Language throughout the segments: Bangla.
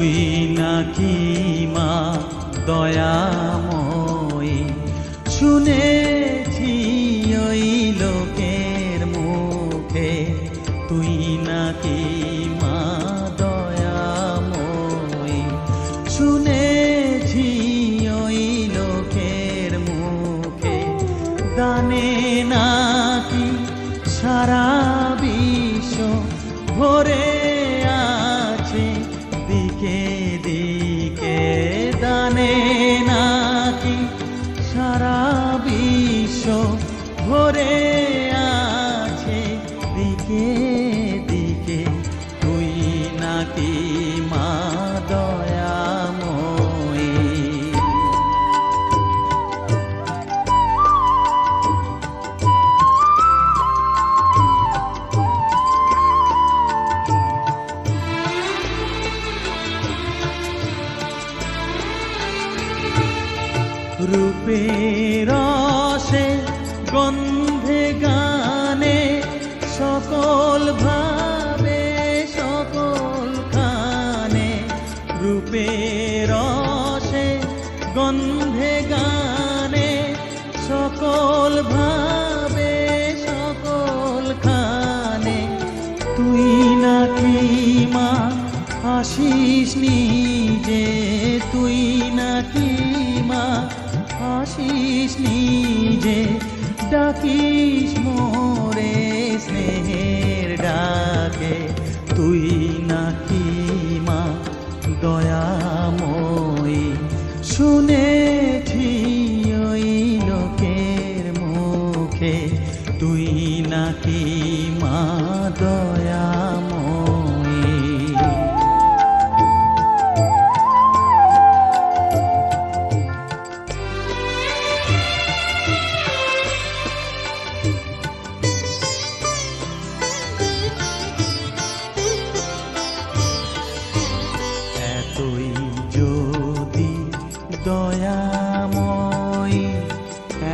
তুই নাকি মা দয়াময়ী, শুনেছি ওই লোকের মুখে তুই নাকি মা দয়াময়ী, শুনেছি ওই লোকের মুখে দানে নাকি সারা বিশ্ব ভরে আছে দিকে দিকে, দানে নাকি সারা বিশ্ব ভরে আছে দিকে দিকে, তুই নাকি মা দয়াময়ী। রূপে রসে গন্ধে গানে সকল ভাবে সকল খানে, রূপে রসে গন্ধে গানে সকল ভাবে সকল খানে, তুই নাকি মা আসিস নিজে, তুই নাকি মা আসিস নিজে, ডাকিস মোরে স্নেহের ডাকে, তুই নাকি মা দয়াময়ী, শুনেছি ওই লোকের মুখে তুই নাকি মা দয়াময়ী। এতই যদি দয়াময়ী,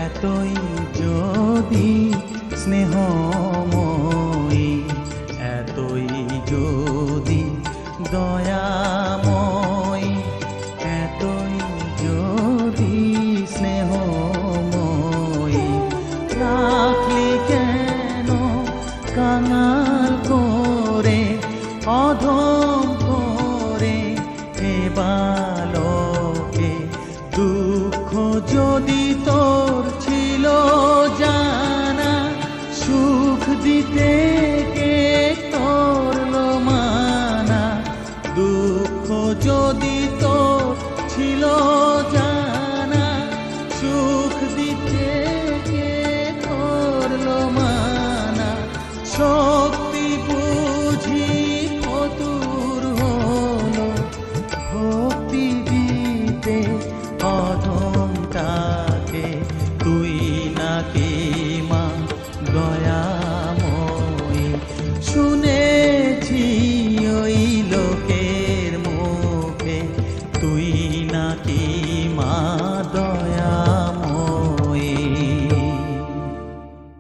এতই যদি স্নেহময়ী, এতই যদি দয়াময়ী, এতই যদি স্নেহময়ী, রাখলি কেন কাঙাল করে অধম করে এ বালকে, দুঃখ যদি তোর ছিল জানা সুখ দিতে